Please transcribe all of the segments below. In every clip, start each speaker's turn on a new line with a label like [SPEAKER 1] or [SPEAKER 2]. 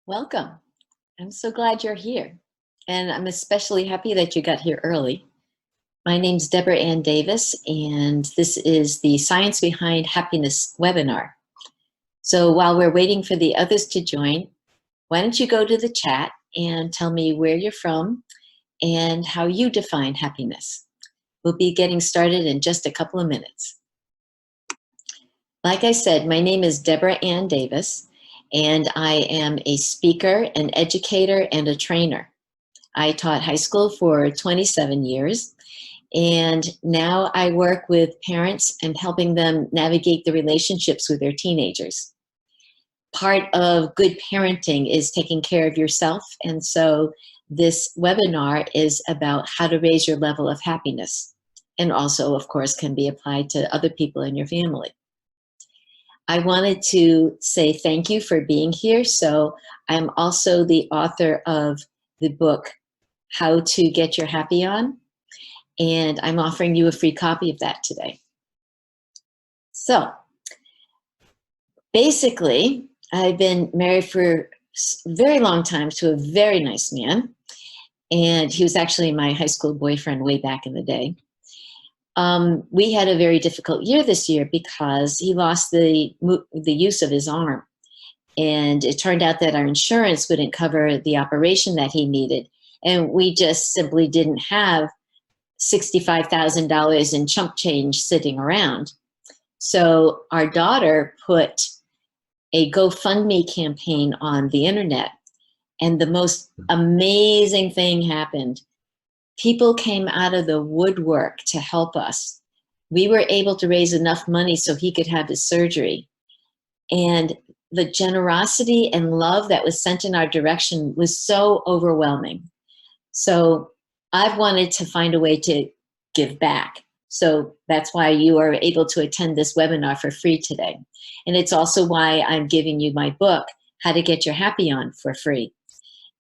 [SPEAKER 1] Welcome. I'm so glad you're here. And I'm especially happy that you got here early. My name's Deborah Ann Davis, and this is the Science Behind Happiness webinar. So while we're waiting for the others to join, why don't you go to the chat and tell me where you're from and how you define happiness. We'll be getting started in just a couple of minutes. Like I said, my name is Deborah Ann Davis, and I am a speaker, an educator, and a trainer. I taught high school for 27 years, and now I work with parents and helping them navigate the relationships with their teenagers. Part of good parenting is taking care of yourself, and so this webinar is about how to raise your level of happiness, and also, of course, can be applied to other people in your family. I wanted to say thank you for being here. So I'm also the author of the book, How to Get Your Happy On, and I'm offering you a free copy of that today. So basically, I've been married for a very long time to a very nice man, and he was actually my high school boyfriend way back in the day. We had a very difficult year this year because he lost the use of his arm. And it turned out that our insurance wouldn't cover the operation that he needed. And we just simply didn't have $65,000 in chump change sitting around. So our daughter put a GoFundMe campaign on the internet. And the most amazing thing happened. People came out of the woodwork to help us. We were able to raise enough money so he could have his surgery. And the generosity and love that was sent in our direction was so overwhelming. So I've wanted to find a way to give back. So that's why you are able to attend this webinar for free today. And it's also why I'm giving you my book, How to Get Your Happy On, for free.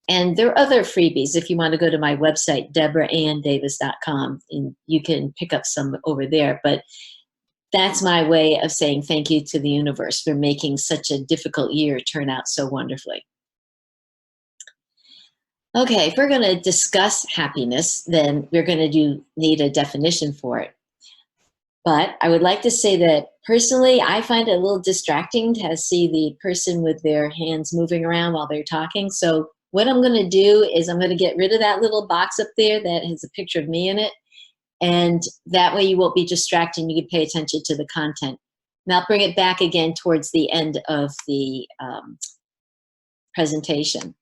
[SPEAKER 1] And there are other freebies. If you want to go to my website, deborahanndavis.com, and you can pick up some over there. But that's my way of saying thank you to the universe for making such a difficult year turn out so wonderfully. Okay, if we're going to discuss happiness, then we're going to need a definition for it. But I would like to say that personally, I find it a little distracting to see the person with their hands moving around while they're talking. So what I'm going to do is I'm going to get rid of that little box up there that has a picture of me in it. And that way you won't be distracted and you can pay attention to the content. And I'll bring it back again towards the end of the presentation.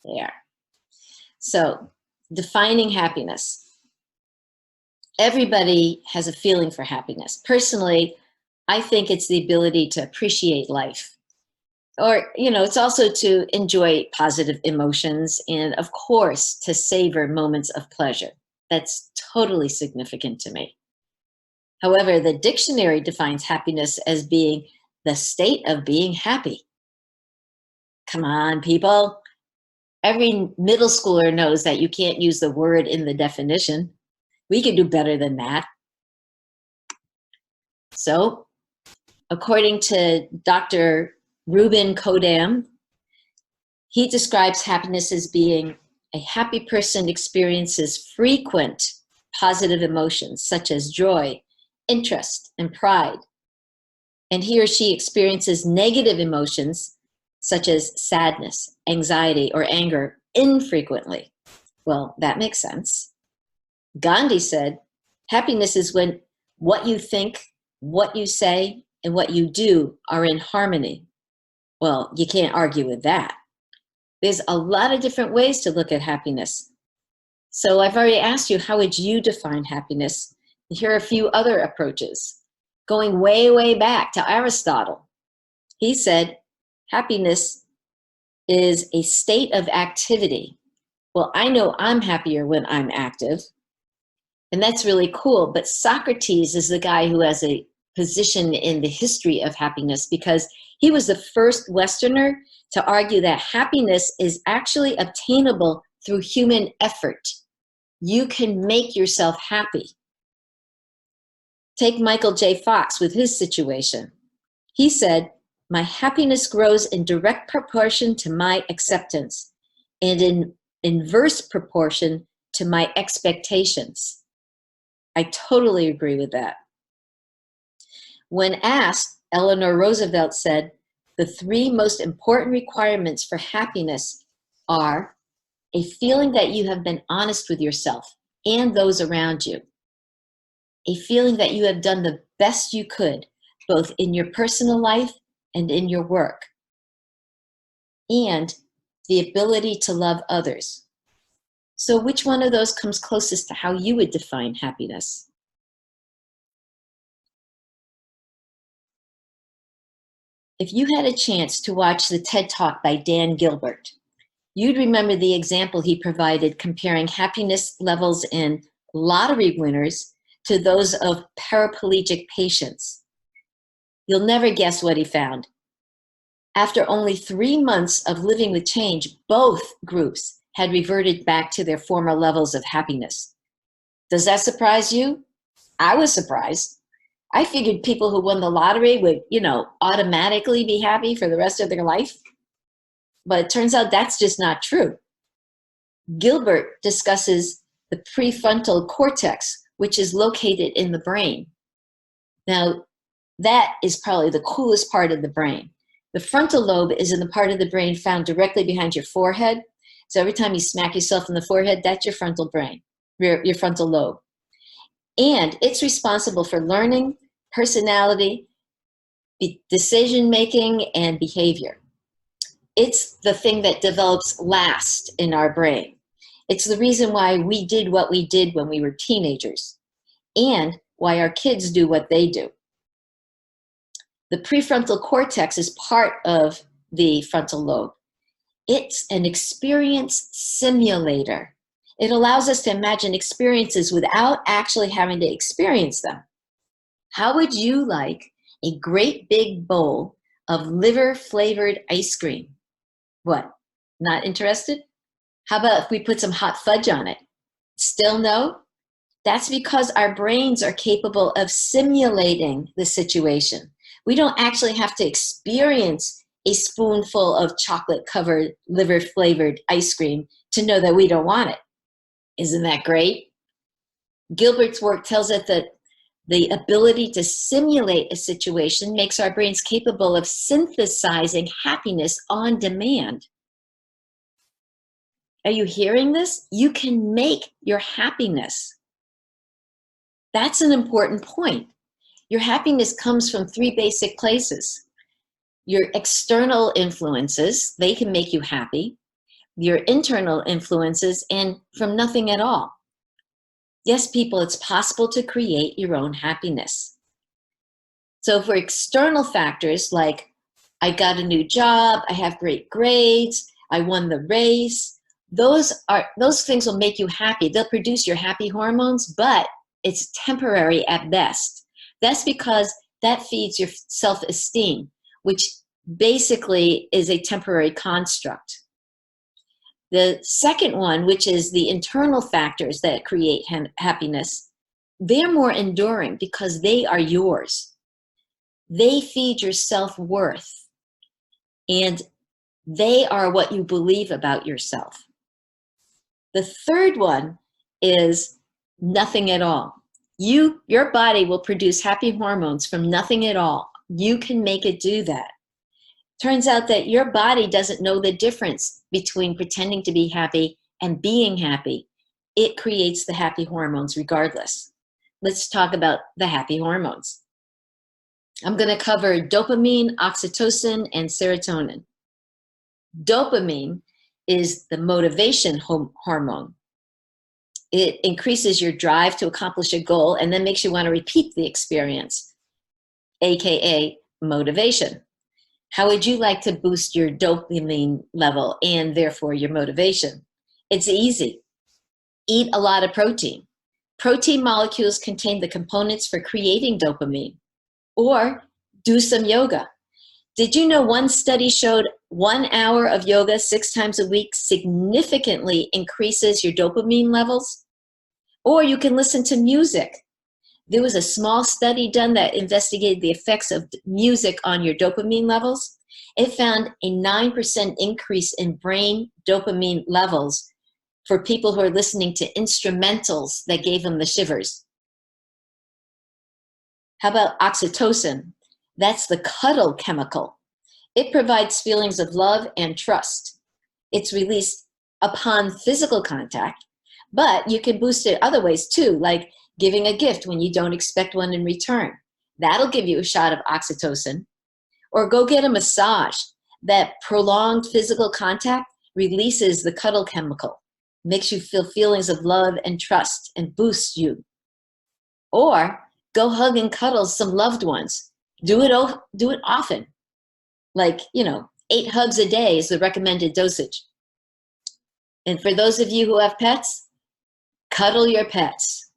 [SPEAKER 1] There. So, defining happiness. Everybody has a feeling for happiness. Personally, I think it's the ability to appreciate life. Or, it's also to enjoy positive emotions and, of course, to savor moments of pleasure. That's totally significant to me. However, the dictionary defines happiness as being the state of being happy. Come on, people. Every middle schooler knows that you can't use the word in the definition. We could do better than that. So, according to Dr. Ruben Kodam, he describes happiness as being a happy person experiences frequent positive emotions such as joy, interest, and pride. And he or she experiences negative emotions such as sadness, anxiety, or anger infrequently. Well, that makes sense. Gandhi said, happiness is when what you think, what you say, and what you do are in harmony. Well, you can't argue with that. There's a lot of different ways to look at happiness. So I've already asked you, how would you define happiness? Here are a few other approaches. Going way, way back to Aristotle. He said, happiness is a state of activity. Well, I know I'm happier when I'm active. And that's really cool. But Socrates is the guy who has a position in the history of happiness because he was the first Westerner to argue that happiness is actually obtainable through human effort. You can make yourself happy. Take Michael J. Fox with his situation. He said, My happiness grows in direct proportion to my acceptance and in inverse proportion to my expectations. I totally agree with that. When asked, Eleanor Roosevelt said, the three most important requirements for happiness are a feeling that you have been honest with yourself and those around you, a feeling that you have done the best you could, both in your personal life and in your work, and the ability to love others. So which one of those comes closest to how you would define happiness? If you had a chance to watch the TED Talk by Dan Gilbert, you'd remember the example he provided comparing happiness levels in lottery winners to those of paraplegic patients. You'll never guess what he found. After only 3 months of living with change, both groups had reverted back to their former levels of happiness. Does that surprise you? I was surprised. I figured people who won the lottery would, automatically be happy for the rest of their life. But it turns out that's just not true. Gilbert discusses the prefrontal cortex, which is located in the brain. Now, that is probably the coolest part of the brain. The frontal lobe is in the part of the brain found directly behind your forehead. So every time you smack yourself in the forehead, that's your frontal brain, your frontal lobe. And it's responsible for learning, personality, decision-making, and behavior. It's the thing that develops last in our brain. It's the reason why we did what we did when we were teenagers, and why our kids do what they do. The prefrontal cortex is part of the frontal lobe. It's an experience simulator. It allows us to imagine experiences without actually having to experience them. How would you like a great big bowl of liver-flavored ice cream? What, not interested? How about if we put some hot fudge on it? Still no? That's because our brains are capable of simulating the situation. We don't actually have to experience a spoonful of chocolate-covered, liver-flavored ice cream to know that we don't want it. Isn't that great? Gilbert's work tells us that the ability to simulate a situation makes our brains capable of synthesizing happiness on demand. Are you hearing this? You can make your happiness. That's an important point. Your happiness comes from 3 basic places. Your external influences, they can make you happy. Your internal influences, and from nothing at all. Yes, people, it's possible to create your own happiness. So for external factors like I got a new job, I have great grades, I won the race, those things will make you happy. They'll produce your happy hormones, but it's temporary at best. That's because that feeds your self-esteem, which basically is a temporary construct. The second one, which is the internal factors that create happiness, they're more enduring because they are yours. They feed your self-worth, and they are what you believe about yourself. The third one is nothing at all. Your body will produce happy hormones from nothing at all. You can make it do that. Turns out that your body doesn't know the difference between pretending to be happy and being happy. It creates the happy hormones regardless. Let's talk about the happy hormones. I'm going to cover dopamine, oxytocin, and serotonin. Dopamine is the motivation hormone. It increases your drive to accomplish a goal and then makes you want to repeat the experience, aka motivation. How would you like to boost your dopamine level and therefore your motivation? It's easy. Eat a lot of protein. Protein molecules contain the components for creating dopamine. Or do some yoga. Did you know one study showed 1 hour of yoga 6 times a week significantly increases your dopamine levels? Or you can listen to music. There was a small study done that investigated the effects of music on your dopamine levels. It found a 9% increase in brain dopamine levels for people who are listening to instrumentals that gave them the shivers. How about oxytocin? That's the cuddle chemical. It provides feelings of love and trust. It's released upon physical contact, but you can boost it other ways too, like giving a gift when you don't expect one in return. That'll give you a shot of oxytocin. Or go get a massage. That prolonged physical contact releases the cuddle chemical, makes you feel feelings of love and trust and boosts you. Or go hug and cuddle some loved ones. Do it often. Like, 8 hugs a day is the recommended dosage. And for those of you who have pets, cuddle your pets.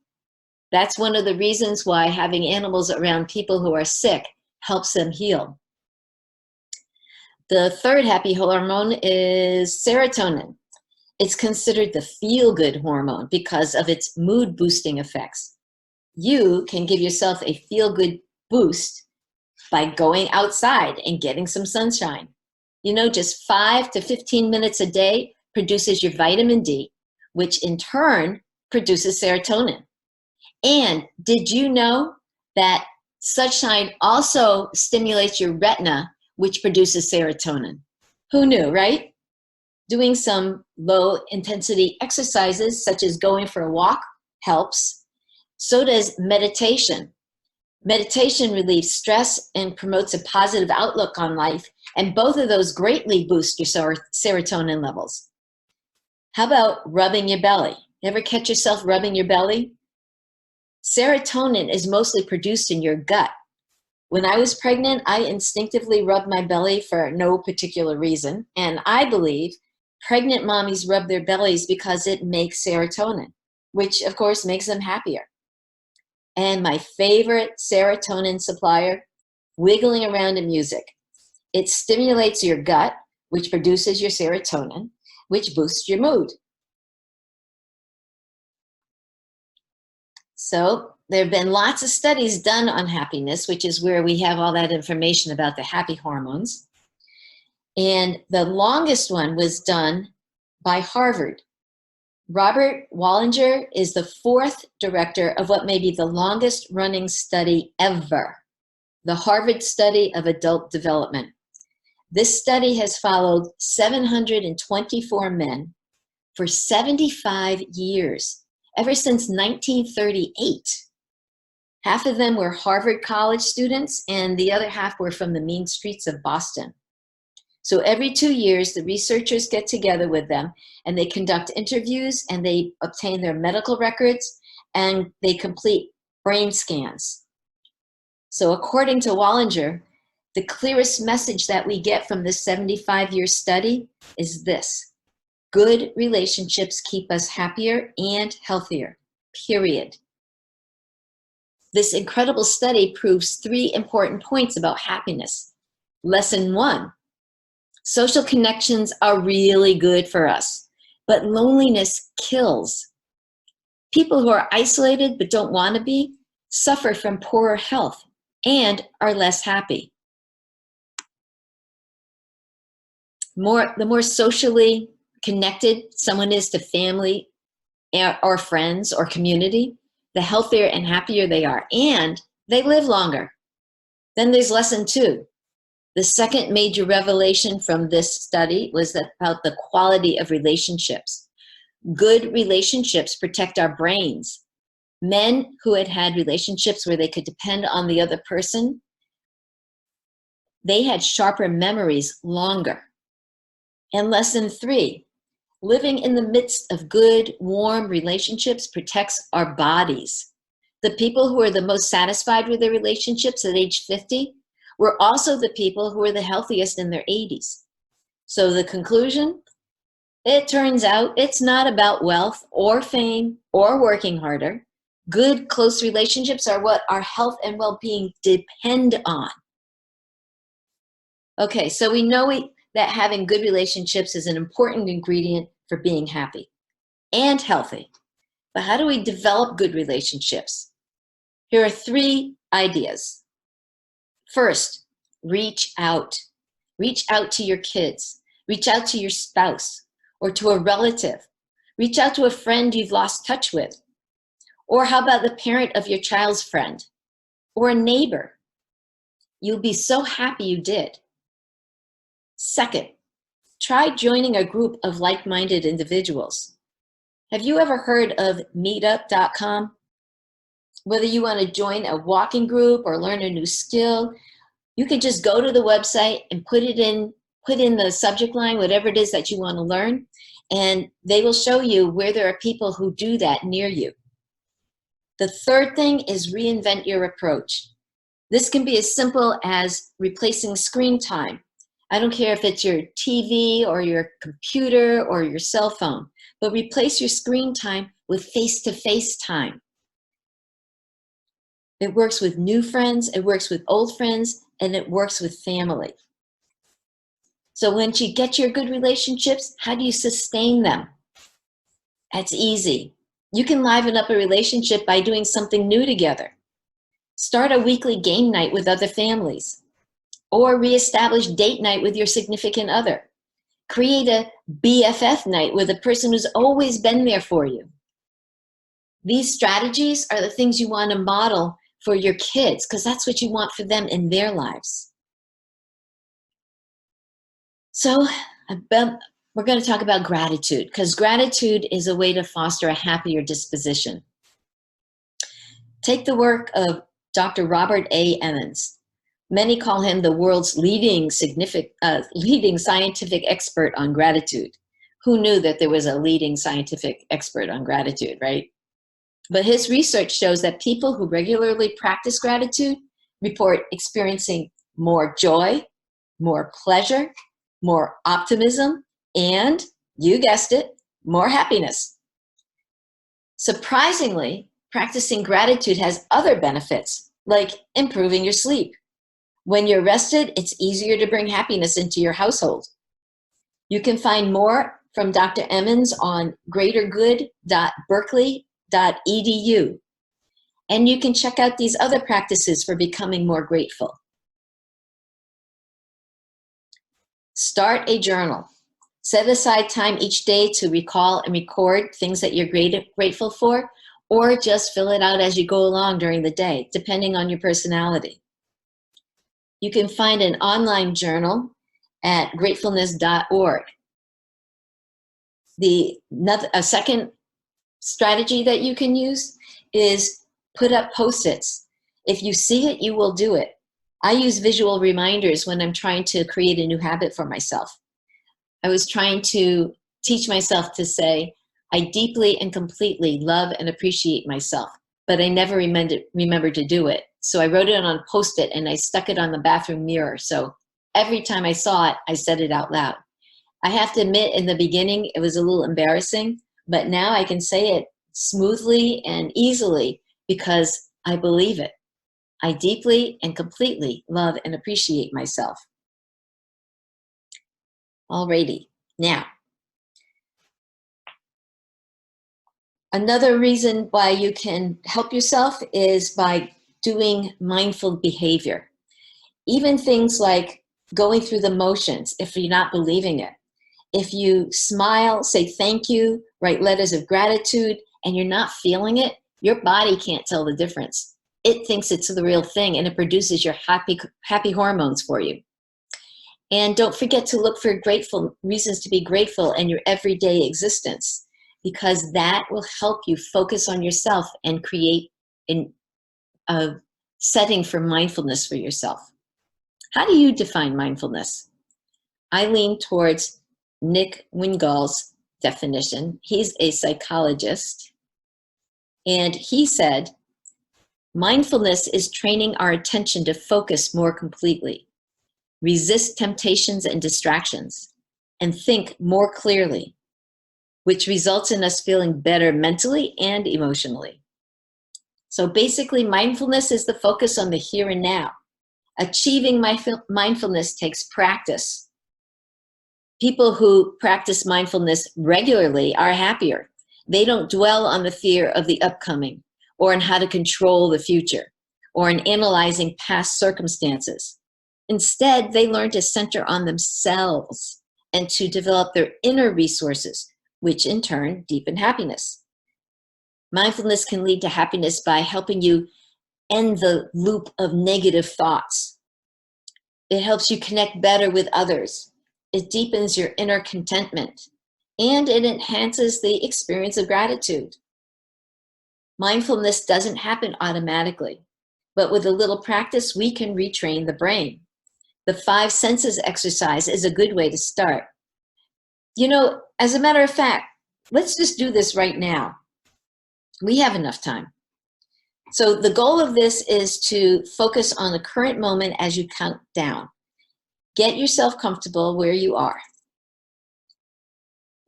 [SPEAKER 1] That's one of the reasons why having animals around people who are sick helps them heal. The third happy hormone is serotonin. It's considered the feel-good hormone because of its mood-boosting effects. You can give yourself a feel-good boost by going outside and getting some sunshine. Just 5 to 15 minutes a day produces your vitamin D, which in turn produces serotonin. And did you know that sunshine also stimulates your retina, which produces serotonin? Who knew, right? Doing some low intensity exercises, such as going for a walk, helps. So does meditation. Meditation relieves stress and promotes a positive outlook on life, and both of those greatly boost your serotonin levels. How about rubbing your belly? Ever catch yourself rubbing your belly? Serotonin is mostly produced in your gut. When I was pregnant, I instinctively rubbed my belly for no particular reason, and I believe pregnant mommies rub their bellies because it makes serotonin, which of course makes them happier. And my favorite serotonin supplier, wiggling around in music. It stimulates your gut, which produces your serotonin, which boosts your mood. So there have been lots of studies done on happiness, which is where we have all that information about the happy hormones. And the longest one was done by Harvard. Robert Wallinger is the 4th director of what may be the longest running study ever, the Harvard Study of Adult Development. This study has followed 724 men for 75 years, ever since 1938. Half of them were Harvard College students, and the other half were from the mean streets of Boston. So every 2 years, the researchers get together with them, and they conduct interviews, and they obtain their medical records, and they complete brain scans. So according to Wallinger, the clearest message that we get from this 75-year study is this: good relationships keep us happier and healthier, period. This incredible study proves 3 important points about happiness. Lesson 1, social connections are really good for us, but loneliness kills. People who are isolated but don't want to be suffer from poorer health and are less happy. The more socially connected someone is to family or friends or community, the healthier and happier they are, and they live longer. Then there's lesson 2. The second major revelation from this study was about the quality of relationships. Good relationships protect our brains. Men who had had relationships where they could depend on the other person, they had sharper memories longer. And lesson 3, living in the midst of good, warm relationships protects our bodies. The people who are the most satisfied with their relationships at age 50 were also the people who were the healthiest in their 80s. So the conclusion, it turns out it's not about wealth or fame or working harder. Good, close relationships are what our health and well-being depend on. Okay, so we know that having good relationships is an important ingredient for being happy and healthy. But how do we develop good relationships? Here are 3 ideas. First, reach out. Reach out to your kids. Reach out to your spouse or to a relative. Reach out to a friend you've lost touch with. Or how about the parent of your child's friend or a neighbor? You'll be so happy you did. Second, try joining a group of like-minded individuals. Have you ever heard of meetup.com? Whether you want to join a walking group or learn a new skill, you can just go to the website and put in the subject line, whatever it is that you want to learn, and they will show you where there are people who do that near you. The third thing is reinvent your approach. This can be as simple as replacing screen time. I don't care if it's your TV or your computer or your cell phone, but replace your screen time with face-to-face time. It works with new friends, it works with old friends, and it works with family. So once you get your good relationships, how do you sustain them? That's easy. You can liven up a relationship by doing something new together. Start a weekly game night with other families, or reestablish date night with your significant other. Create a BFF night with a person who's always been there for you. These strategies are the things you want to model for your kids, because that's what you want for them in their lives. So we're going to talk about gratitude, because gratitude is a way to foster a happier disposition. Take the work of Dr. Robert A. Emmons. Many call him the world's leading scientific expert on gratitude. Who knew that there was a leading scientific expert on gratitude, right? But his research shows that people who regularly practice gratitude report experiencing more joy, more pleasure, more optimism, and, you guessed it, more happiness. Surprisingly, practicing gratitude has other benefits, like improving your sleep. When you're rested, it's easier to bring happiness into your household. You can find more from Dr. Emmons on greatergood.berkeley.edu. And you can check out these other practices for becoming more grateful. Start a journal. Set aside time each day to recall and record things that you're grateful for, or just fill it out as you go along during the day, depending on your personality. You can find an online journal at gratefulness.org. A second strategy that you can use is put up Post-its. If you see it, you will do it. I use visual reminders when I'm trying to create a new habit for myself. I was trying to teach myself to say, I deeply and completely love and appreciate myself, but I never remembered to do it. So I wrote it on a Post-it and I stuck it on the bathroom mirror. So every time I saw it, I said it out loud. I have to admit, in the beginning, it was a little embarrassing, but now I can say it smoothly and easily because I believe it. I deeply and completely love and appreciate myself. Alrighty, now, another reason why you can help yourself is by doing mindful behavior. Even things like going through the motions if you're not believing it. If you smile, say thank you, write letters of gratitude, and you're not feeling it, your body can't tell the difference. It thinks it's the real thing, and it produces your happy hormones for you. And don't forget to look for reasons to be grateful in your everyday existence, because that will help you focus on yourself and create a setting for mindfulness for yourself. How do you define mindfulness? I lean towards Nick Wingal's definition. He's a psychologist, and he said, mindfulness is training our attention to focus more completely, resist temptations and distractions, and think more clearly, which results in us feeling better mentally and emotionally. So basically, mindfulness is the focus on the here and now. Achieving mindfulness takes practice. People who practice mindfulness regularly are happier. They don't dwell on the fear of the upcoming or in how to control the future, or in analyzing past circumstances. Instead, they learn to center on themselves and to develop their inner resources, which in turn deepen happiness. Mindfulness can lead to happiness by helping you end the loop of negative thoughts. It helps you connect better with others. It deepens your inner contentment, and it enhances the experience of gratitude. Mindfulness doesn't happen automatically, but with a little practice, we can retrain the brain. The 5 senses exercise is a good way to start. You know, as a matter of fact, let's just do this right now. We have enough time. So the goal of this is to focus on the current moment as you count down. Get yourself comfortable where you are.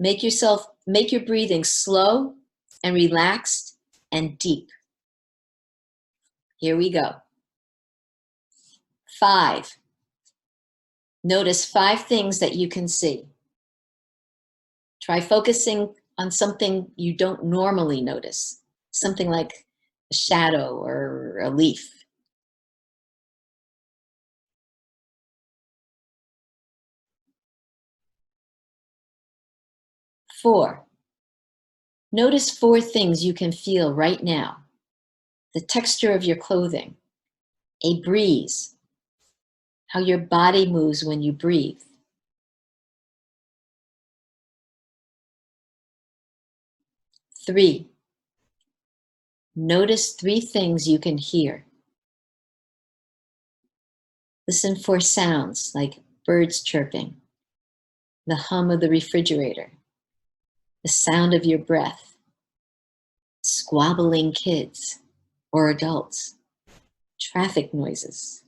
[SPEAKER 1] Make your breathing slow and relaxed and deep. Here we go. 5. Notice 5 things that you can see. Try focusing on something you don't normally notice, something like a shadow or a leaf. 4. Notice 4 things you can feel right now. The texture of your clothing, a breeze, how your body moves when you breathe. 3. Notice 3 things you can hear. Listen for sounds like birds chirping, the hum of the refrigerator, the sound of your breath, squabbling kids or adults, traffic noises.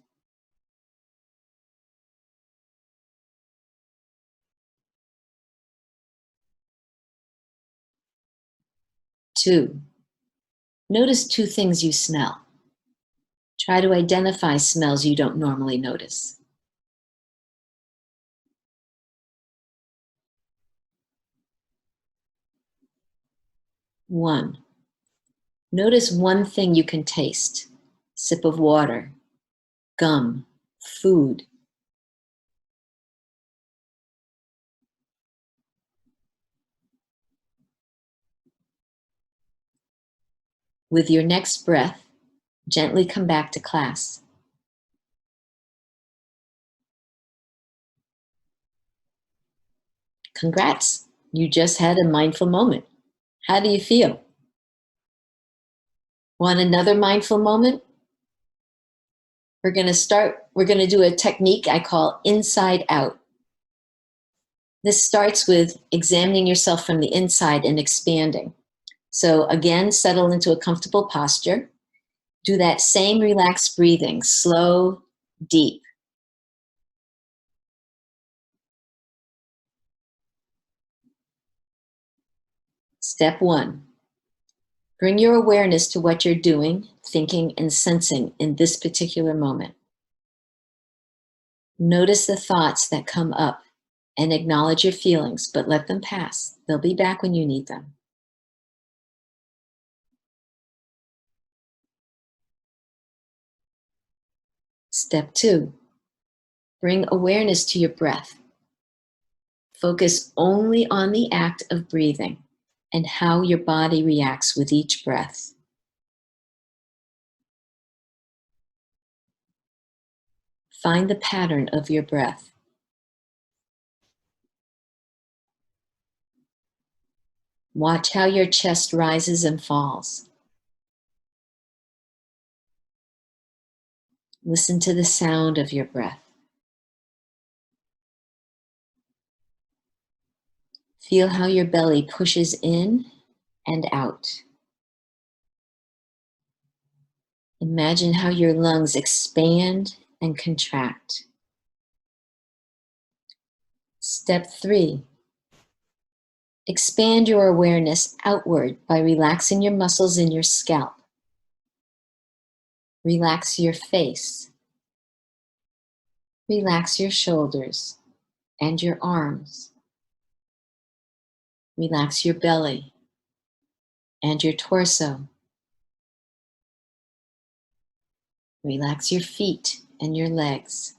[SPEAKER 1] 2. Notice 2 things you smell. Try to identify smells you don't normally notice. 1. Notice 1 thing you can taste. Sip of water, gum, food. 'With your next breath, gently come back to class. Congrats, you just had a mindful moment. How do you feel? Want another mindful moment? We're going to do a technique I call inside out. This starts with examining yourself from the inside and expanding. So again, settle into a comfortable posture. Do that same relaxed breathing, slow, deep. Step 1, bring your awareness to what you're doing, thinking, and sensing in this particular moment. Notice the thoughts that come up and acknowledge your feelings, but let them pass. They'll be back when you need them. Step 2, bring awareness to your breath. Focus only on the act of breathing and how your body reacts with each breath. Find the pattern of your breath. Watch how your chest rises and falls. Listen to the sound of your breath. Feel how your belly pushes in and out. Imagine how your lungs expand and contract. Step 3, expand your awareness outward by relaxing your muscles in your scalp. Relax your face. Relax your shoulders and your arms. Relax your belly and your torso. Relax your feet and your legs.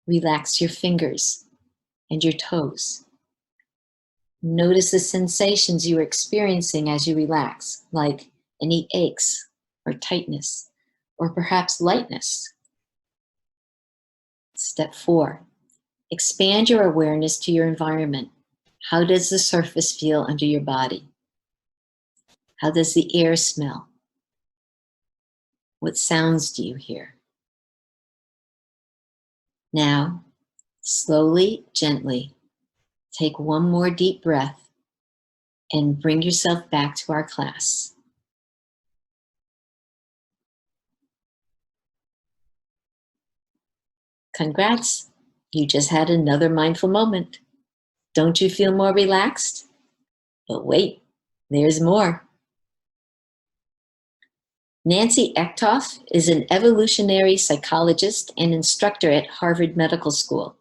[SPEAKER 1] Relax your fingers and your toes. Notice the sensations you are experiencing as you relax, like any aches or tightness, or perhaps lightness. Step 4, expand your awareness to your environment. How does the surface feel under your body? How does the air smell? What sounds do you hear? Now, slowly, gently, take one more deep breath and bring yourself back to our class. Congrats, you just had another mindful moment. Don't you feel more relaxed? But wait, there's more. Nancy Echthoff is an evolutionary psychologist and instructor at Harvard Medical School.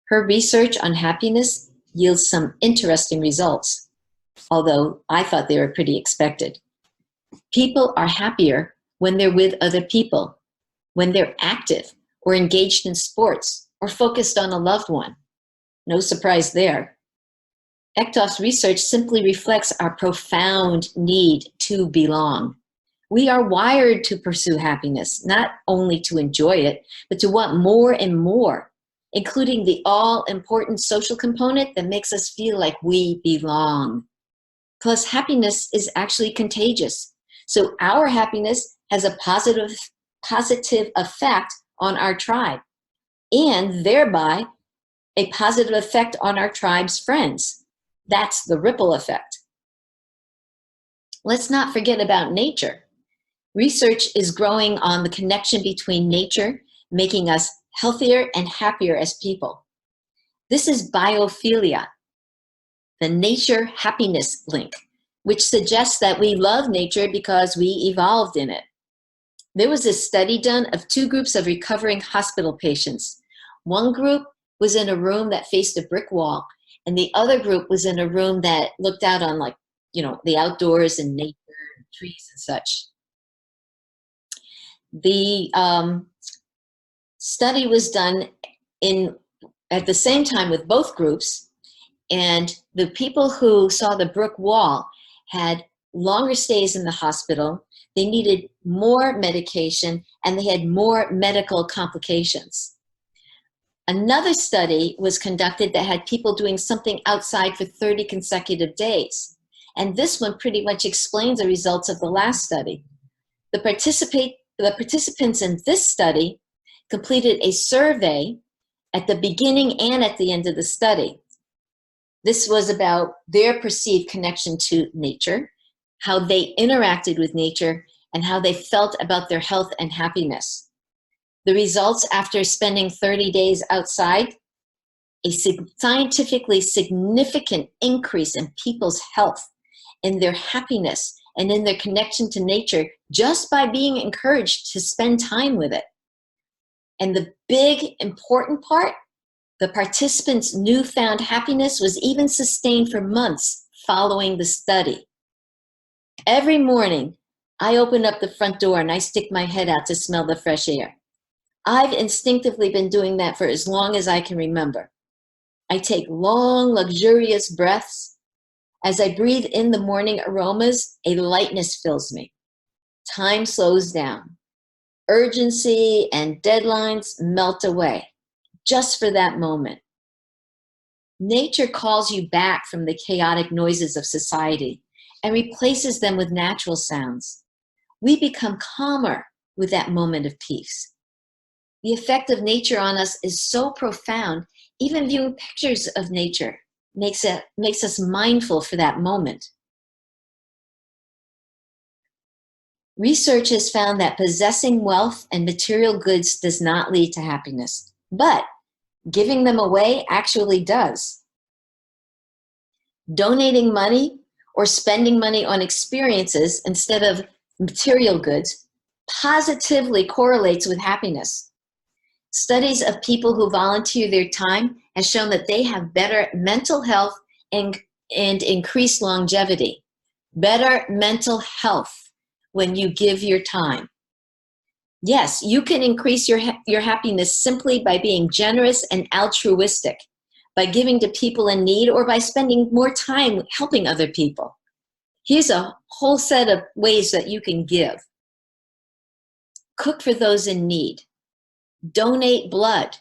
[SPEAKER 1] Her research on happiness yields some interesting results, although I thought they were pretty expected. People are happier when they're with other people, when they're active or engaged in sports or focused on a loved one. No surprise there. Echthoff's research simply reflects our profound need to belong. We are wired to pursue happiness, not only to enjoy it, but to want more and more, including the all-important social component that makes us feel like we belong. Plus, happiness is actually contagious. So our happiness has a positive effect on our tribe, and thereby a positive effect on our tribe's friends. That's the ripple effect. Let's not forget about nature. Research is growing on the connection between nature, making us healthier and happier as people. This is biophilia, the nature happiness link, which suggests that we love nature because we evolved in it. There was a study done of 2 groups of recovering hospital patients. One group was in a room that faced a brick wall, and the other group was in a room that looked out on, like, the outdoors and nature and trees and such. The study was done at the same time with both groups, and the people who saw the brick wall had longer stays in the hospital, they needed more medication, and they had more medical complications. Another study was conducted that had people doing something outside for 30 consecutive days. And this one pretty much explains the results of the last study. The participants in this study completed a survey at the beginning and at the end of the study. This was about their perceived connection to nature, how they interacted with nature, and how they felt about their health and happiness. The results after spending 30 days outside, a scientifically significant increase in people's health, in their happiness, and in their connection to nature just by being encouraged to spend time with it. And the big important part, the participants' newfound happiness was even sustained for months following the study. Every morning, I open up the front door and I stick my head out to smell the fresh air. I've instinctively been doing that for as long as I can remember. I take long, luxurious breaths. As I breathe in the morning aromas, a lightness fills me. Time slows down. Urgency and deadlines melt away, just for that moment. Nature calls you back from the chaotic noises of society and replaces them with natural sounds. We become calmer with that moment of peace. The effect of nature on us is so profound, even viewing pictures of nature makes us mindful for that moment. Research has found that possessing wealth and material goods does not lead to happiness, but giving them away actually does. Donating money or spending money on experiences instead of material goods positively correlates with happiness. Studies of people who volunteer their time has shown that they have better mental health and increased longevity. Better mental health. when you give your time. Yes, you can increase your happiness simply by being generous and altruistic, by giving to people in need, or by spending more time helping other people. Here's a whole set of ways that you can give. Cook for those in need. Donate blood.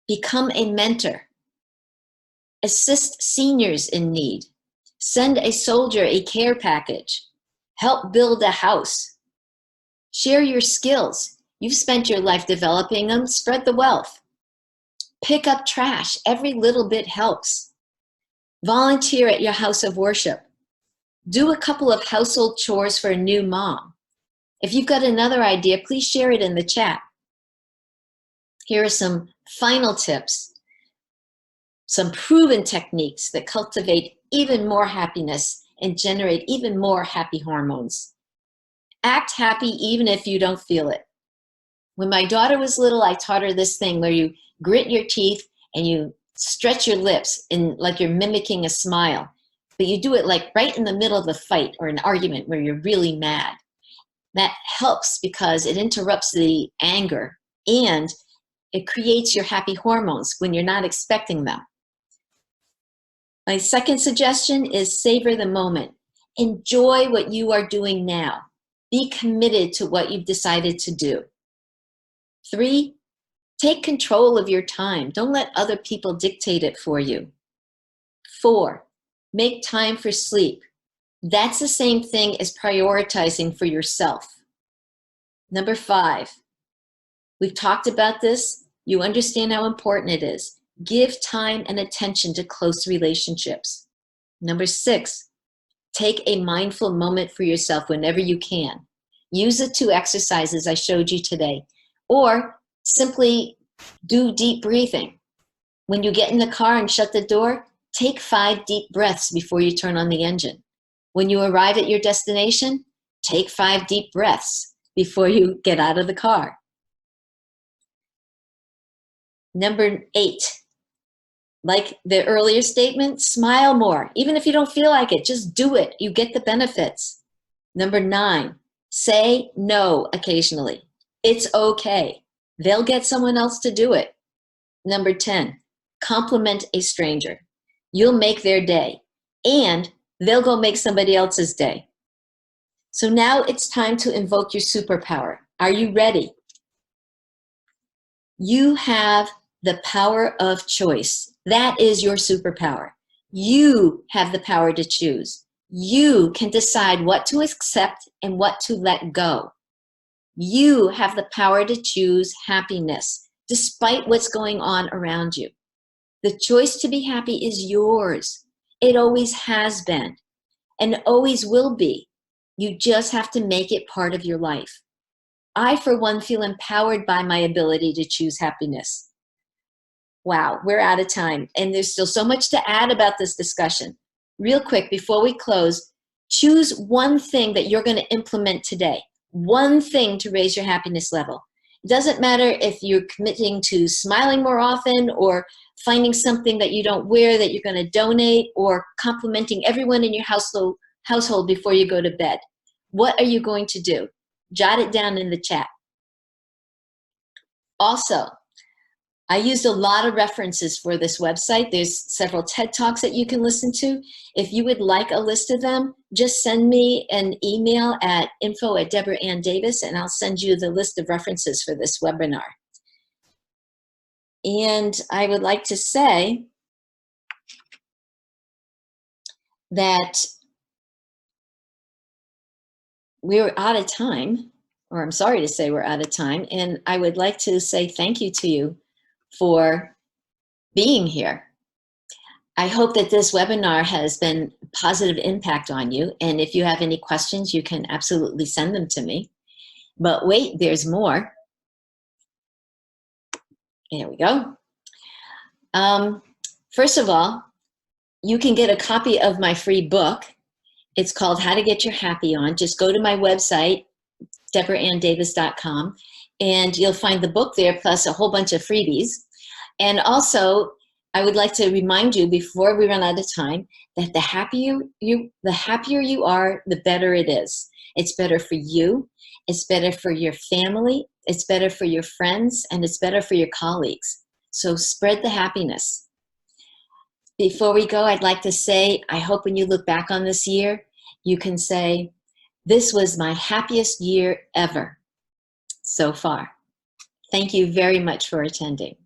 [SPEAKER 1] Become a mentor. Assist seniors in need. Send a soldier a care package. Help build a house. Share your skills. You've spent your life developing them. Spread the wealth. Pick up trash. Every little bit helps. Volunteer at your house of worship. Do a couple of household chores for a new mom. If you've got another idea, please share it in the chat. Here are some final tips, some proven techniques that cultivate even more happiness and generate even more happy hormones. Act happy even if you don't feel it. When my daughter was little, I taught her this thing where you grit your teeth and you stretch your lips like you're mimicking a smile. But you do it like right in the middle of a fight or an argument where you're really mad. That helps because it interrupts the anger and it creates your happy hormones when you're not expecting them. My second suggestion is savor the moment. Enjoy what you are doing now. Be committed to what you've decided to do. 3, take control of your time. Don't let other people dictate it for you. 4, make time for sleep. That's the same thing as prioritizing for yourself. Number 5, we've talked about this. You understand how important it is. Give time and attention to close relationships. Number 6, take a mindful moment for yourself whenever you can. Use the 2 exercises I showed you today, or simply do deep breathing. When you get in the car and shut the door, take 5 deep breaths before you turn on the engine. When you arrive at your destination, take 5 deep breaths before you get out of the car. Number 8, like the earlier statement, smile more. Even if you don't feel like it, just do it. You get the benefits. Number 9, say no occasionally. It's okay. They'll get someone else to do it. Number 10, compliment a stranger. You'll make their day, and they'll go make somebody else's day. So now it's time to invoke your superpower. Are you ready? You have the power of choice. That is your superpower. You have the power to choose. You can decide what to accept and what to let go. You have the power to choose happiness, despite what's going on around you. The choice to be happy is yours. It always has been and always will be. You just have to make it part of your life. I, for one, feel empowered by my ability to choose happiness. Wow, we're out of time, and there's still so much to add about this discussion. Real quick, before we close, choose one thing that you're going to implement today. One thing to raise your happiness level. It doesn't matter if you're committing to smiling more often or finding something that you don't wear that you're going to donate or complimenting everyone in your household before you go to bed. What are you going to do? Jot it down in the chat. Also, I used a lot of references for this website. There's several TED Talks that you can listen to. If you would like a list of them, just send me an email at info@DeborahAnnDavis, and I'll send you the list of references for this webinar. And I would like to say that we're out of time, or I'm sorry to say we're out of time, and I would like to say thank you to you for being here. I hope that this webinar has been a positive impact on you, and if you have any questions, you can absolutely send them to me. But wait, there's more. There we go. First of all, you can get a copy of my free book. It's called How to Get Your Happy On. Just go to my website, DeborahAnnDavis.com, and you'll find the book there, plus a whole bunch of freebies. And also, I would like to remind you before we run out of time that the happier you are, the better it is. It's better for you. It's better for your family. It's better for your friends, and it's better for your colleagues. So spread the happiness. Before we go, I'd like to say, I hope when you look back on this year, you can say, this was my happiest year ever so far. Thank you very much for attending.